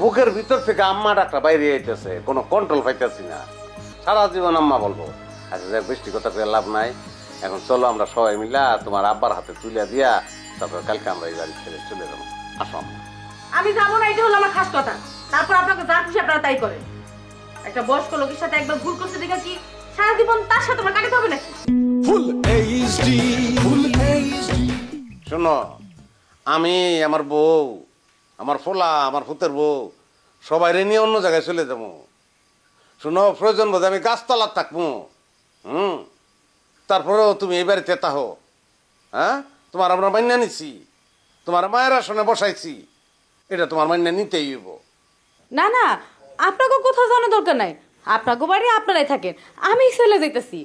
বুকের ভিতর থেকে আম্মা ডাকটা বাইরে আইতেছে, কোনো কন্ট্রোল পাইতেছি না। সারা জীবন আম্মা বলবো। আচ্ছা যাক, বৃষ্টি কথা করে লাভ নাই। এখন চলো আমরা সবাই মিলা তোমার আব্বার হাতে তুলে দিয়া তারপর কালকে আমরা এই বাড়ি ছেড়ে চলে যাবো। আসো আম্মা। আমি যাবো না, এটা হলো আমার খাস কথা। তারপর আপনাকে যা খুশি আপনারা তাই করেন। একটা বয়স্ক লোকের সাথে একবার ভুল করছে দেখে কি সারা জীবন তার সাথে আমার কাটাতে হবে নাকি? Full HD full HD. শোনো, আমি আমার বউ, আমার ফোলা, আমার ফুতের বউ সবাই নিয়ে অন্য জায়গায় চলে যাবো। শোনো, প্রয়োজন বোধ আমি গাছতলার থাকবো। তারপরেও তুমি এই বাড়িতে তাহো। হ্যাঁ, তোমার আমরা মান্যা নিছি, তোমার মায়ের আসনে বসাইছি, এটা তোমার মান্যা নিতেই হইব। না না, আপনাকে কোথাও জানার দরকার নাই। আপনাকে বাড়ি আপনারাই থাকেন, আমি চলে যাইতেছি।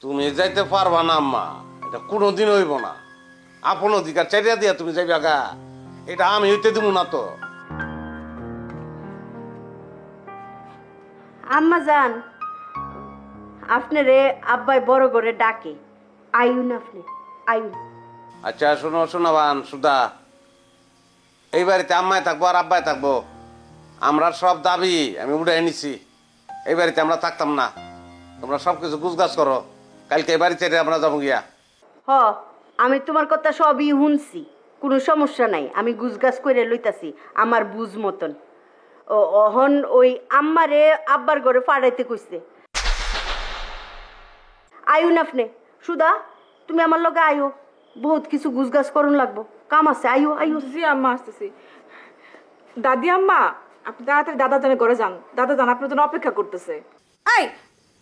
তুমি যাইতে পারবা না আম্মা, এটা কোনোদিন হইব না। আপন অধিকার চাইয়া দিয়া তুমি যাইবে আগা, এটা আমি হইতে দিব না তো। আম্মা জান, আপনারে আব্বাই বড় করে ডাকে, আইউন আপনি আইউন। আচ্ছা শোনো শোনাবান সুদা, এই বাড়িতে আম্মায় থাকবো আর আব্বাই থাকবো। আমরা সব দাবি আমি উঠাই নিছি, এই বাড়িতে আমরা থাকতাম না। তোমরা সবকিছু গুছগাছ করো, কালকে এই বাড়ি ছেড়ে আমরা যাবো গিয়া। হ, আমি তোমার কথা সবই শুনছি, কোনো সমস্যা নাই, আমি গুজগাছ করে লইতাছি আমার বুঝ মতন। ও অহন ওই আম্মারে আব্বার ঘরে ফাড়াইতে কইছে। আইউন আপনি সুদা, তুমি আমার লগে আইও, বহুত কিছু গুজগাছ করুন লাগবো, কাম আছে। আইও আইও। জি আম্মা, আসতেছি। দাদি আম্মা, আপনি তাড়াতাড়ি দাদা জানের ঘরে যান। দাদা জান আপনার জন্য অপেক্ষা করতেছে। এই,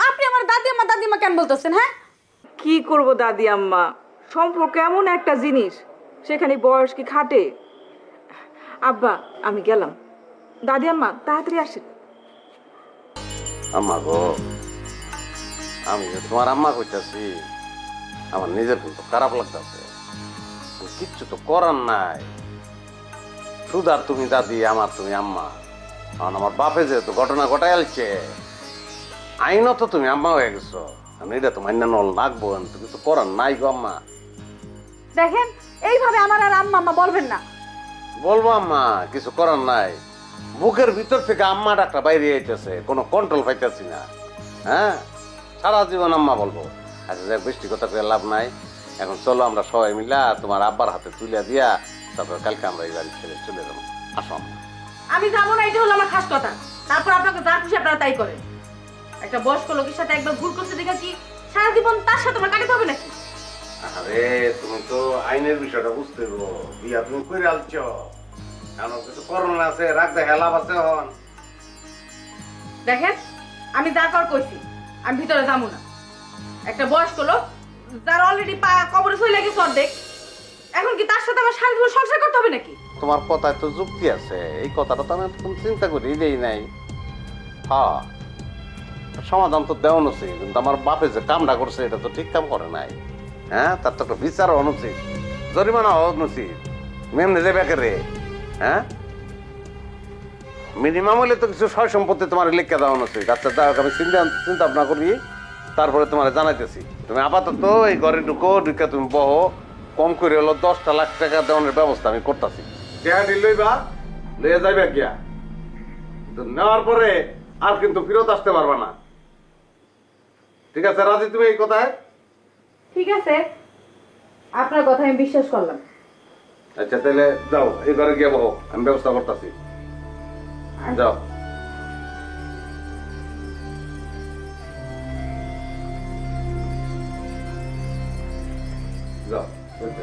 আপনি আমার দাদিমা কেন বলতেছেন? হ্যাঁ, কি করব দাদি আম্মা, সম্পর্ক এমন একটা জিনিস, সেখানে বয়স কি খাটে? আব্বা আমি গেলাম। দাদি আম্মা তাড়াতাড়ি আসেন। আম্মা গো, আমি যে তোমার আম্মা কইতাছি, আমার নিজের কিন্তু খারাপ লাগতেছে। কিচ্ছু তো করার নাই। সুদার তুমি দাদি, আমার তুমি আম্মা। কারণ আমার বাপে যেহেতু ঘটনা ঘটাই আলছে, আইনত তুমি আম্মা হয়ে গেছো, আমি এটা তো মান্য নল লাগবো, তো কিছু করার নাই গো আম্মা। দেখেন, এইভাবে আমার আর আম্মা আম্মা বলবেন না। বলবো আম্মা, কিছু করার নাই। বুকের ভিতর থেকে আম্মা ডাকটা বাইরে আইতেছে, কোনো কন্ট্রোল পাইতেছি না। হ্যাঁ, সারা জীবন আম্মা বলবো। আচ্ছা যাক, বৃষ্টি কথা করে লাভ নাই। এখন চলো আমরা সবাই মিলা তোমার আব্বার হাতে তুলে দিয়া তারপর কালকে আমরা এই বাড়ি ছেড়ে চলে যাবো। আসো আম্মা। আমি যাবো না, এটা হলো আমার খাস কথা। তারপর আপনাকে যা খুশি আপনারা তাই করেন। একটা বয়স্ক লোকের সাথে একবার ভুল করছে দেখে কি সারা জীবন তার সাথে আমার কাটাতে হবে নাকি? আরে তুমি তো আইনের বিষয়টা বুঝতে গো, বিয়া তুমি করে আলছো, এমন কিছু করোনা আছে, রাখতে হেলাপ আছে। হন দেখেন, আমি যা কর কইছি, আমি ভিতরে যাবো না। একটা বয়স্ক লোক যার অলরেডি পা কবরে চলে গেছে অর্ধেক, এখন কি তার সাথে আমার সারা জীবন সংসার করতে হবে নাকি? তোমার কথায় তো যুক্তি আছে, এই কথাটা তো আমি কোনো চিন্তা করি দেই নাই। হ্যাঁ, সমাধান তো দেওয়া উচিত, কিন্তু আমার বাপে যে কামটা করছে এটা তো ঠিক কাম করে নাই। হ্যাঁ, তার তো একটা বিচার অনুচিত, জরিমানা অনুচিত। মেমনে যাবে রে? হ্যাঁ, মিনিমাম হলে তো কিছু সয় সম্পত্তি তোমার লিখে দেওয়া উচিত। আচ্ছা যাই হোক, আমি চিন্তা ভাবনা করি, তারপরে তোমার জানাইতেছি। তুমি আপাতত এই ঘরে ঢুকে তুমি বহো, কম করে হলো 10 লাখ টাকা দেওয়ার ব্যবস্থা আমি করতেছি। লইবা লইয়া যাইবে গিয়া, নেওয়ার পরে আর কিন্তু ফেরত আসতে পারবা না। ঠিক আছে রাজি তুমি এই কথায়? ঠিক আছে, আপনার কথা আমি বিশ্বাস করলাম। আচ্ছা তাহলে যাও, এই ঘরে গিয়ে বহো, আমি ব্যবস্থা করতেছি। যাও। যাও, যাও।